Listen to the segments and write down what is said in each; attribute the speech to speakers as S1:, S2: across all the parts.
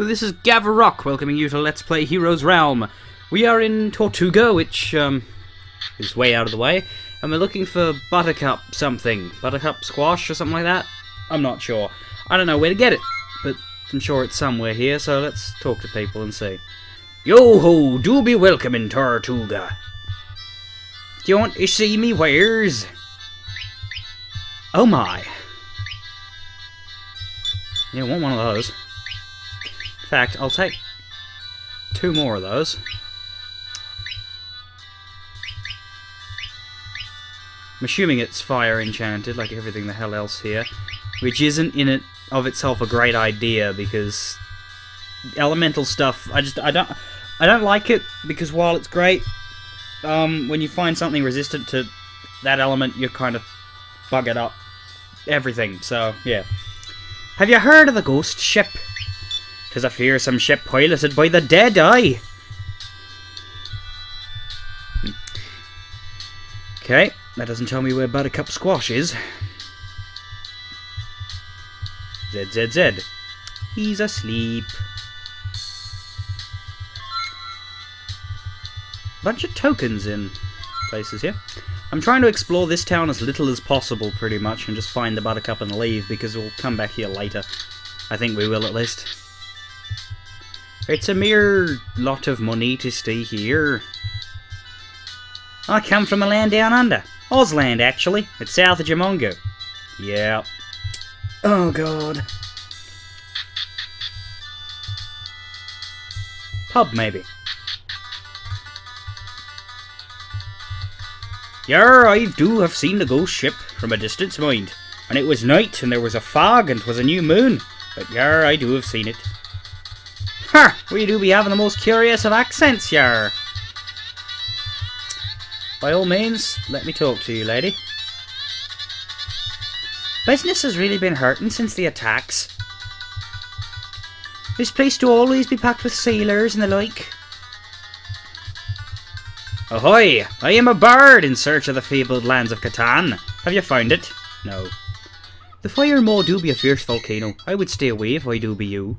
S1: This is Gavaroc welcoming you to Let's Play Heroes Realm. We are in Tortuga, which is way out of the way, and we're looking for Buttercup something. Buttercup squash or something like that? I'm not sure. I don't know where to get it, but I'm sure it's somewhere here, so let's talk to people and see. Yo-ho, do be welcome in Tortuga. Do you want to see me wares? Oh my. Yeah, I want one of those. In fact, I'll take 2 more of those. I'm assuming it's fire enchanted, like everything the hell else here, which isn't in it of itself a great idea because elemental stuff. I don't like it because while it's great, when you find something resistant to that element, you kind of bug it up everything. So yeah. Have you heard of the ghost ship? 'Tis a fearsome ship piloted by the dead eye. Okay, that doesn't tell me where Buttercup Squash is. ZZZ. He's asleep. Bunch of tokens in places here. I'm trying to explore this town as little as possible, pretty much, and just find the Buttercup and leave, because we'll come back here later. I think we will, at least. It's a mere lot of money to stay here. I come from a land down under. Ozland, actually. It's south of Jamongo. Yeah. Oh, God. Pub, maybe. Yar, I do have seen the ghost ship from a distance, mind. And it was night, and there was a fog, and 'twas a new moon. But yar, I do have seen it. Ha! We do be having the most curious of accents, yar. By all means, let me talk to you, lady. Business has really been hurting since the attacks. This place do always be packed with sailors and the like. Ahoy! I am a bard in search of the fabled lands of Catan. Have you found it? No. The fire maw do be a fierce volcano. I would stay away if I do be you.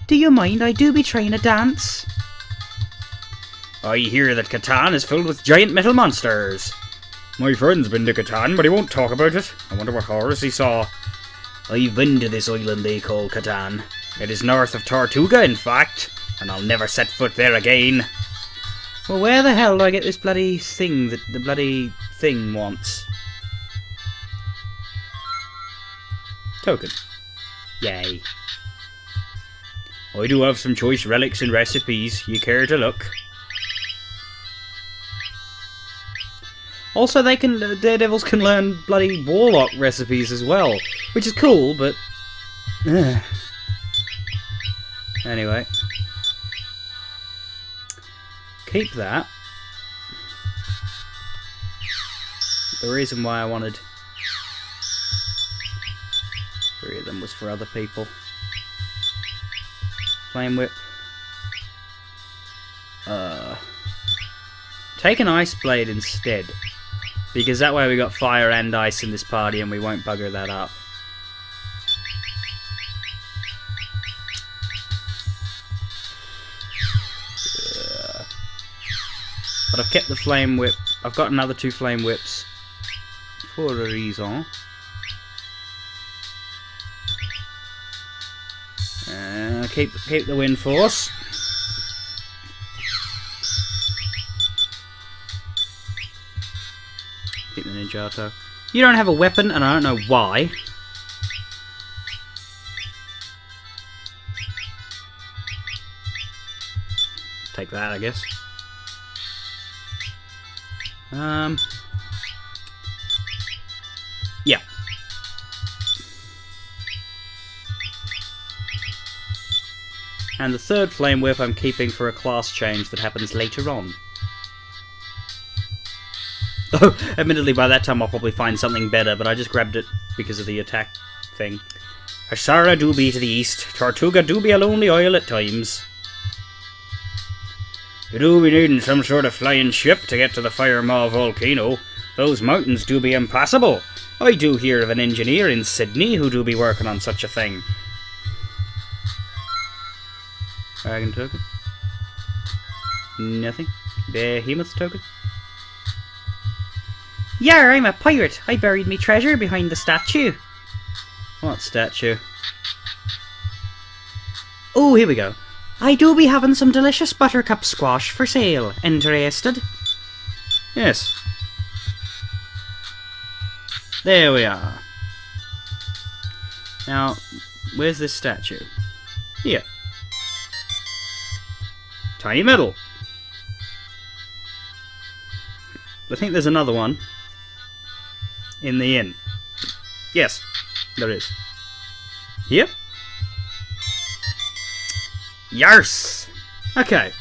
S1: Do you mind? I do be trying a dance. I hear that Catan is filled with giant metal monsters. My friend's been to Catan, but he won't talk about it. I wonder what horrors he saw. I've been to this island they call Catan. It is north of Tortuga, in fact, and I'll never set foot there again. Well, where the hell do I get this bloody thing that the bloody thing wants? Token. Yay. I do have some choice relics and recipes. You care to look? Also, daredevils can learn bloody warlock recipes as well, which is cool, but anyway, keep that. The reason why I wanted 3 of them was for other people. Flame whip. Take an ice blade instead, because that way we got fire and ice in this party and we won't bugger that up. But I've kept the flame whip. I've got another 2 flame whips for a reason. Keep the wind force. Keep the ninjato. You don't have a weapon, and I don't know why. Take that, I guess. Yeah. And the 3rd flame whip I'm keeping for a class change that happens later on. Oh, admittedly by that time I'll probably find something better, but I just grabbed it because of the attack thing. Harsara do be to the east, Tortuga do be a lonely isle at times. You do be needing some sort of flying ship to get to the Fire Maw volcano. Those mountains do be impassable. I do hear of an engineer in Sydney who do be working on such a thing. Dragon token. Nothing. Behemoth token. Yar, I'm a pirate. I buried me treasure behind the statue. What statue? Oh, here we go. I do be having some delicious buttercup squash for sale. Interested? Yes. There we are. Now, where's this statue? Here. Tiny medal. I think there's another one in the inn. Yes, there is. Here? Yars! Okay.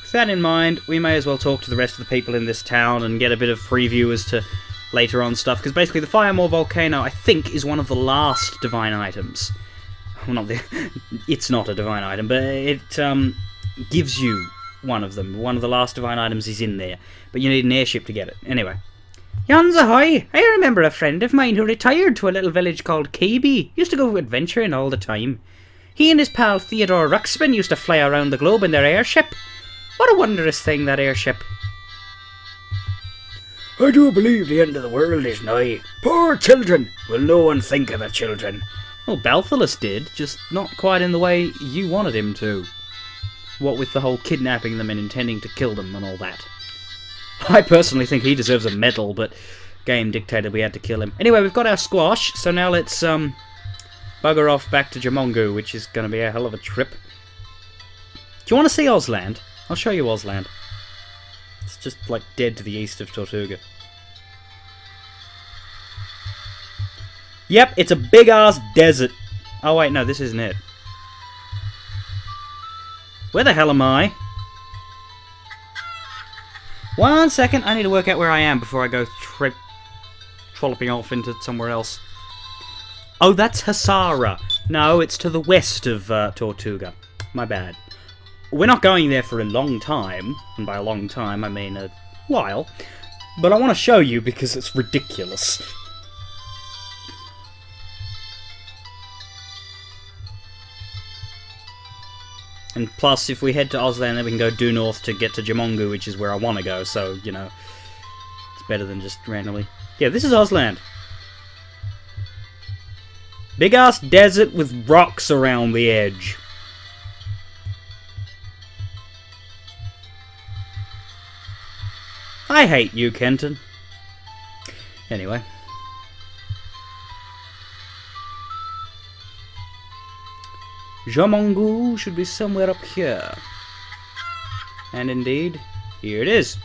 S1: With that in mind, we may as well talk to the rest of the people in this town and get a bit of preview as to later on stuff, because basically the Firemore Volcano, I think, is one of the last divine items. Well, not the... it's not a divine item, but it gives you one of them. One of the last divine items is in there, but you need an airship to get it. Anyway. Yons ahoy! I remember a friend of mine who retired to a little village called KB. Used to go adventuring all the time. He and his pal Theodore Ruxpin used to fly around the globe in their airship. What a wondrous thing, that airship. I do believe the end of the world is nigh. Poor children! Will no one think of the children? Well, Balthulus did, just not quite in the way you wanted him to. What with the whole kidnapping them and intending to kill them and all that. I personally think he deserves a medal, but game dictated we had to kill him. Anyway, we've got our squash, so now let's bugger off back to Jamongu, which is going to be a hell of a trip. Do you want to see Ozland? I'll show you Ozland. It's just like dead to the east of Tortuga. Yep, it's a big-ass desert. Oh wait, no, this isn't it. Where the hell am I? 1 second, I need to work out where I am before I go trolloping off into somewhere else. Oh, that's Hasara. No, it's to the west of Tortuga. My bad. We're not going there for a long time, and by a long time I mean a while, but I want to show you because it's ridiculous. And plus, if we head to Ozland, then we can go due north to get to Jamongu, which is where I want to go, so, you know, it's better than just randomly. Yeah, this is Ozland. Big-ass desert with rocks around the edge. I hate you, Kenton. Anyway. Jamongu should be somewhere up here. And indeed, here it is.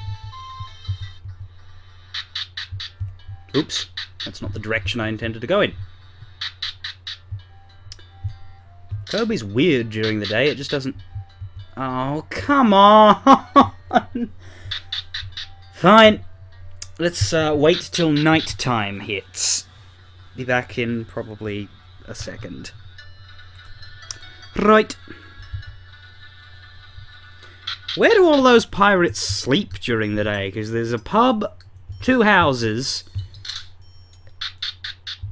S1: Oops, that's not the direction I intended to go in. Kobe's weird during the day, it just doesn't... Oh, come on! Fine. Let's wait till night time hits. Be back in probably a second. Right. Where do all those pirates sleep during the day? Because there's a pub, 2 houses,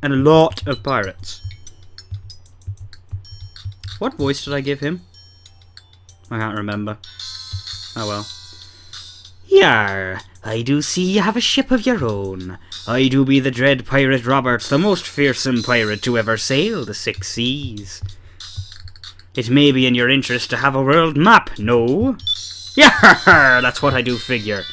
S1: and a lot of pirates. What voice did I give him? I can't remember. Oh well. Yar, I do see you have a ship of your own. I do be the dread pirate Robert, the most fearsome pirate to ever sail the 6 seas. It may be in your interest to have a world map, no? Yar, that's what I do figure.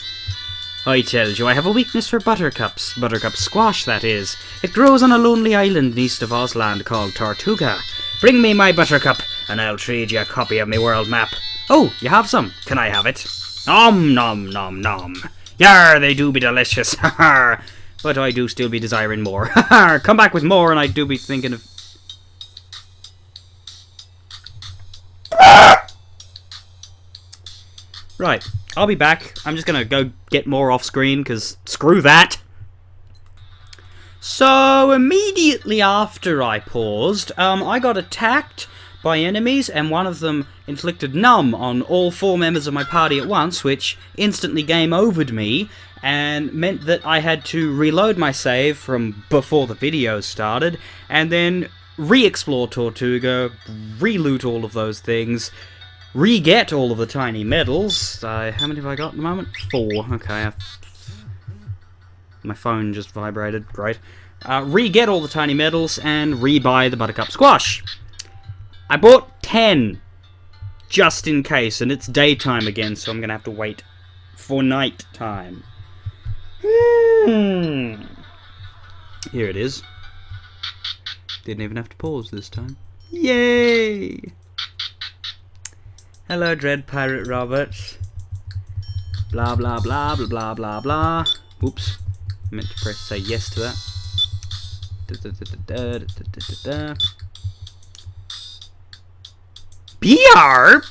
S1: I tell you, I have a weakness for buttercups. Buttercup squash, that is. It grows on a lonely island east of Ozland called Tortuga. Bring me my buttercup, and I'll trade you a copy of my world map. Oh, you have some. Can I have it? Nom nom nom nom. Yar, they do be delicious. Ha ha. But I do still be desiring more. Ha ha. Come back with more, and I do be thinking of... Right, I'll be back. I'm just gonna go get more off screen, because screw that. So, immediately after I paused, I got attacked by enemies, and one of them inflicted numb on all 4 members of my party at once, which instantly game overed me, and meant that I had to reload my save from before the video started, and then re-explore Tortuga, re-loot all of those things, re-get all of the tiny medals. How many have I got at the moment? 4. Okay. My phone just vibrated. Great. Re-get all the tiny medals and re-buy the Buttercup Squash. I bought 10 just in case, and it's daytime again, so I'm going to have to wait for night time. Here it is. Didn't even have to pause this time. Yay! Hello, Dread Pirate Robert. Blah, blah, blah, blah, blah, blah, blah. Oops. I meant to say yes to that. Bearp!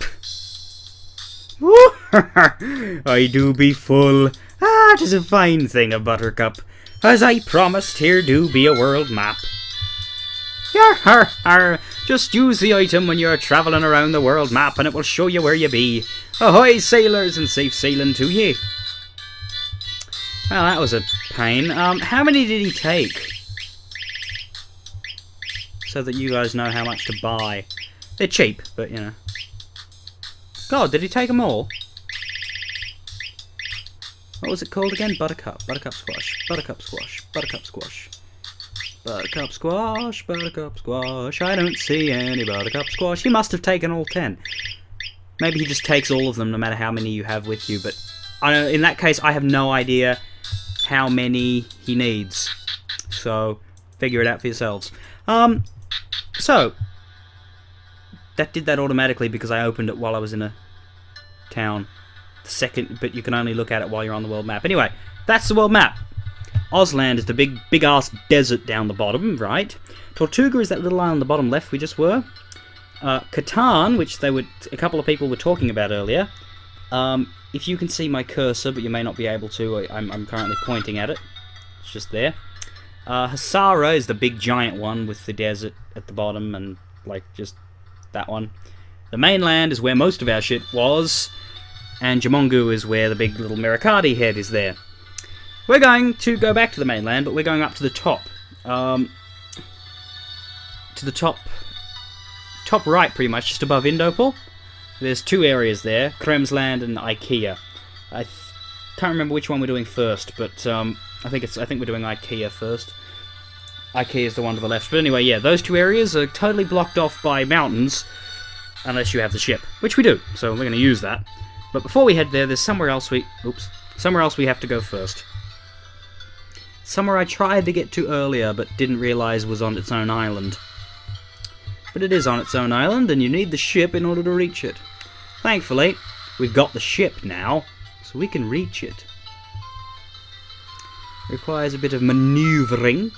S1: I do be full. Ah, 'tis a fine thing, a Buttercup. As I promised, here do be a world map. Yar har har! Just use the item when you're travelling around the world map and it will show you where you be. Ahoy, sailors, and safe sailing to ye. Well, that was a pain. How many did he take? So that you guys know how much to buy. They're cheap, but you know. God, did he take them all? What was it called again? Buttercup. Buttercup Squash. Buttercup Squash. Buttercup Squash. Buttercup Squash. Buttercup Squash. I don't see any Buttercup Squash. He must have taken all 10. Maybe he just takes all of them no matter how many you have with you, but in that case I have no idea how many he needs. So, figure it out for yourselves. So, that did that automatically because I opened it while I was in a town. But you can only look at it while you're on the world map. Anyway, that's the world map. Ozland is the big ass desert down the bottom, right? Tortuga is that little island on the bottom left we just were. Catan, which a couple of people were talking about earlier. If you can see my cursor, but you may not be able to, I'm currently pointing at it. It's just there. Hasara is the big giant one with the desert at the bottom and like just that one. The mainland is where most of our shit was. And Jamongu is where the big little Mirakadi head is there. We're going to go back to the mainland, but we're going up to the top. To the top right, pretty much, just above Indopol. There's 2 areas there, Kremsland and Ikea. I can't remember which one we're doing first, but I think we're doing Ikea first. Ikea is the one to the left. But anyway, yeah, those 2 areas are totally blocked off by mountains, unless you have the ship, which we do. So we're going to use that. But before we head there, there's somewhere else we have to go first. Somewhere I tried to get to earlier, but didn't realise was on its own island. But it is on its own island, and you need the ship in order to reach it. Thankfully, we've got the ship now, so we can reach it. Requires a bit of manoeuvring.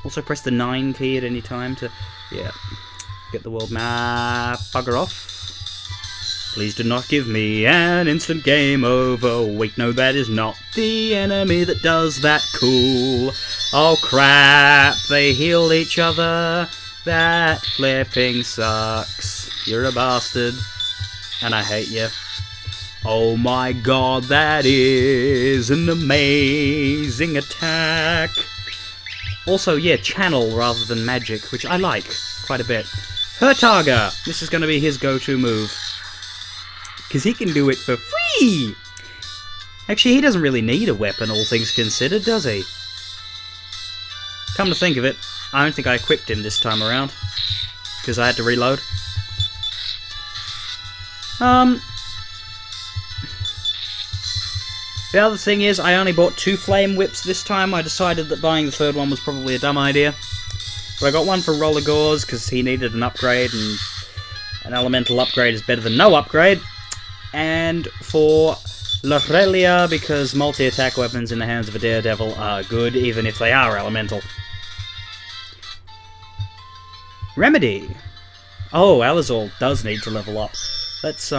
S1: Also press the 9 key at any time to, get the world map. Bugger off. Please do not give me an instant game over. Wait, no, that is not the enemy that does that. Cool. Oh crap, they heal each other. That flipping sucks. You're a bastard. And I hate you. Oh my god, that is an amazing attack. Also, yeah, channel rather than magic, which I like quite a bit. Hurtaga! This is going to be his go-to move. Because he can do it for free! Actually, he doesn't really need a weapon, all things considered, does he? Come to think of it, I don't think I equipped him this time around. Because I had to reload. The other thing is, I only bought 2 flame whips this time. I decided that buying the 3rd one was probably a dumb idea. But I got one for Rolagors, because he needed an upgrade, and an elemental upgrade is better than no upgrade. And for Lorelia, because multi-attack weapons in the hands of a daredevil are good, even if they are elemental. Remedy! Oh, Alizol does need to level up. Let's,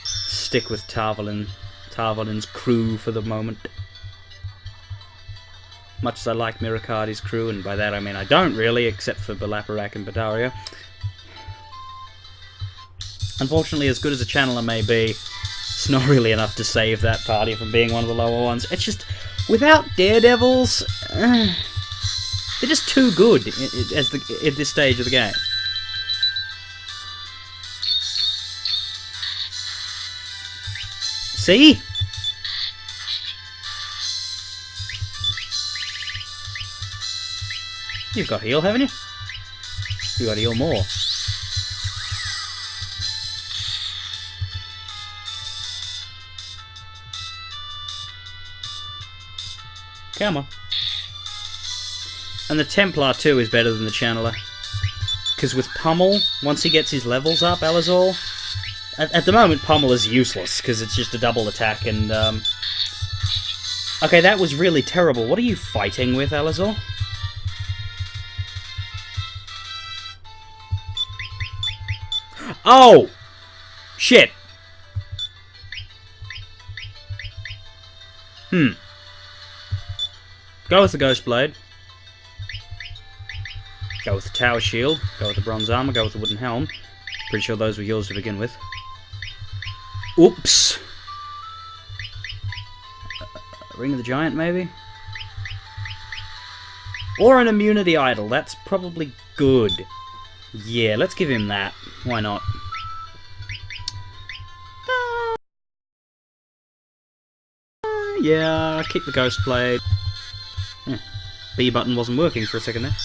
S1: stick with Tarvalin's crew for the moment. Much as I like Mirakadi's crew, and by that I mean I don't really, except for Balaparak and Badaria. Unfortunately, as good as a channeler may be, it's not really enough to save that party from being one of the lower ones. It's just, without daredevils, They're just too good at this stage of the game. See? You've got heal, haven't you? You've got heal more. Come on. And the Templar too is better than the Channeler. Because with Pummel, once he gets his levels up, Alizor... At the moment, Pummel is useless, because it's just a double attack, and, okay, that was really terrible. What are you fighting with, Alizor? Oh! Shit! Go with the Ghost Blade. Go with the Tower Shield. Go with the Bronze Armor. Go with the Wooden Helm. Pretty sure those were yours to begin with. Oops! Ring of the Giant, maybe? Or an Immunity Idol. That's probably good. Yeah, let's give him that. Why not? Yeah, keep the Ghost Blade. B button wasn't working for a second there.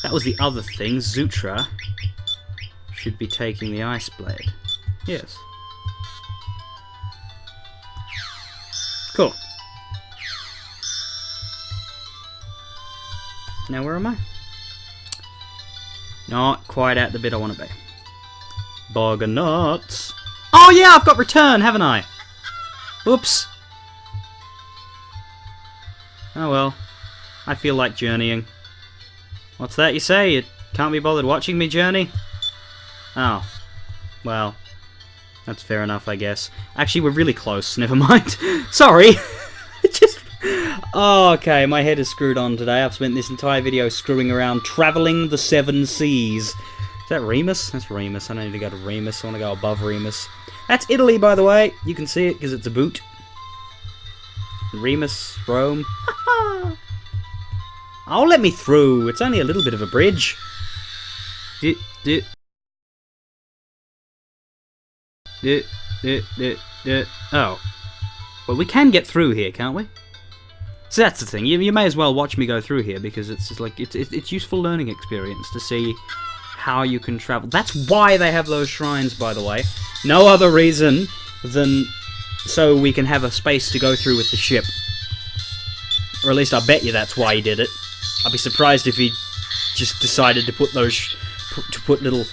S1: That was the other thing. Zutra should be taking the Ice Blade. Yes. Cool. Now where am I? Not quite at the bit I want to be. Bog of nuts. Oh yeah, I've got return, haven't I? Oops. Oh well. I feel like journeying. What's that you say? You can't be bothered watching me journey? Oh. Well. That's fair enough, I guess. Actually, we're really close. Never mind. Sorry. Just... Oh, okay, my head is screwed on today. I've spent this entire video screwing around, travelling the 7 seas. Is that Remus? That's Remus. I don't need to go to Remus. I want to go above Remus. That's Italy, by the way. You can see it because it's a boot. Remus, Rome. Oh, let me through. It's only a little bit of a bridge. Oh. Well, we can get through here, can't we? So that's the thing. You may as well watch me go through here because it's just like it's useful learning experience to see how you can travel. That's why they have those shrines, by the way. No other reason than so we can have a space to go through with the ship. Or at least I bet you that's why he did it. I'd be surprised if he just decided to put those little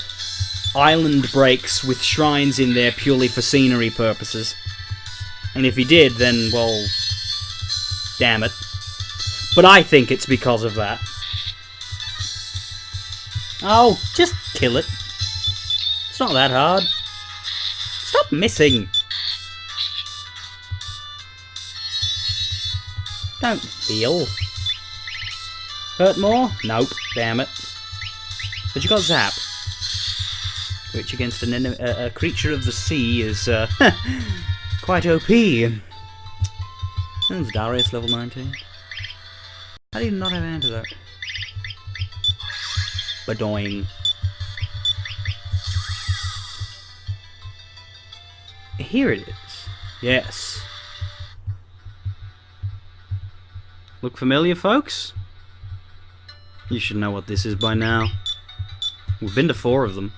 S1: island breaks with shrines in there purely for scenery purposes. And if he did, then, well, damn it. But I think it's because of that. Oh, just kill it. It's not that hard. Stop missing. Don't heal. Hurt more? Nope. Damn it. But you got Zap. Which against a creature of the sea is quite OP. There's Darius level 19. How do you not have antidote? Badoing. Here it is. Yes. Look familiar, folks? You should know what this is by now. We've been to 4 of them.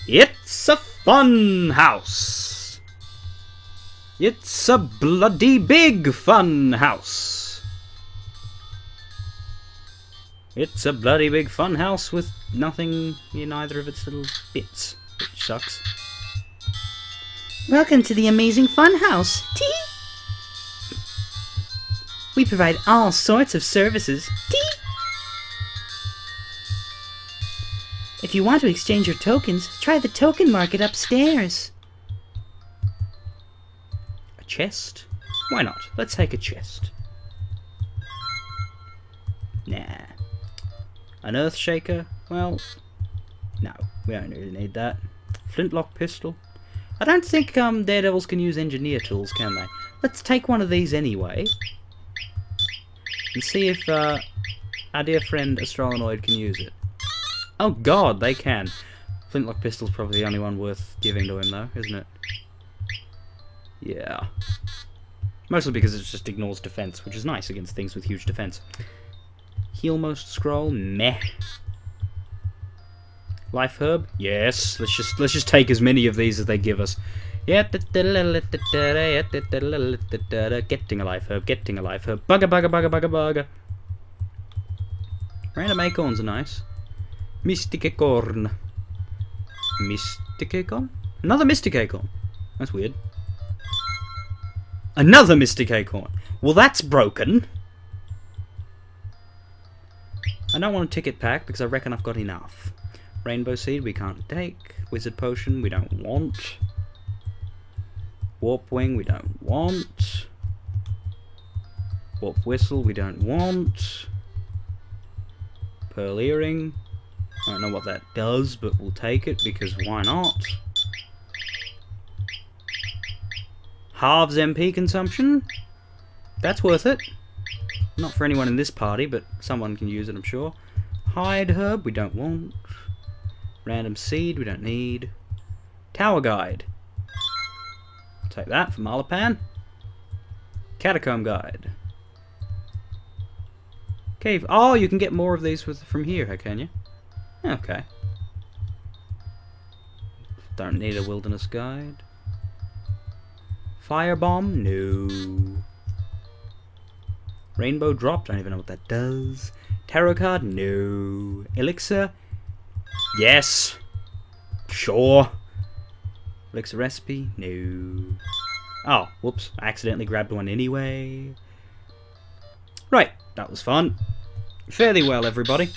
S1: It's a fun house. It's a bloody big fun house. It's a bloody big fun house with nothing in either of its little bits, which sucks.
S2: Welcome to the amazing fun house. Tee! We provide all sorts of services. Tee! If you want to exchange your tokens, try the token market upstairs.
S1: A chest? Why not? Let's take a chest. Nah. An earth shaker? Well, no. We don't really need that. Flintlock pistol? I don't think Daredevils can use engineer tools, can they? Let's take one of these anyway. and see if our dear friend Astrolonoid can use it. Oh god, they can. Flintlock pistol's probably the only one worth giving to him though, isn't it? Yeah. Mostly because it just ignores defense, which is nice against things with huge defense. Heal most scroll, meh. Life herb, yes. Let's just take as many of these as they give us. Yeah, getting a life herb, getting a life herb. Bugger. Random acorns are nice. Mystic acorn. Mystic acorn? Another mystic acorn. That's weird. Another mystic acorn. Well, that's broken. I don't want a ticket pack because I reckon I've got enough. Rainbow seed we can't take. Wizard potion we don't want. Warp wing we don't want. Warp whistle we don't want. Pearl earring. I don't know what that does, but we'll take it because why not? Halves MP consumption. That's worth it. Not for anyone in this party, but someone can use it, I'm sure. Hide herb we don't want. Random seed we don't need. Tower guide. I'll take that for Marlipan. Catacomb guide. Cave. Oh, you can get more of these from here, can you? Okay. Don't need a wilderness guide. Firebomb? No. Rainbow drop? Don't even know what that does. Tarot card? No. Elixir? Yes. Sure. Elixir recipe? No. Oh, whoops. I accidentally grabbed one anyway. Right. That was fun. Fare thee well, everybody.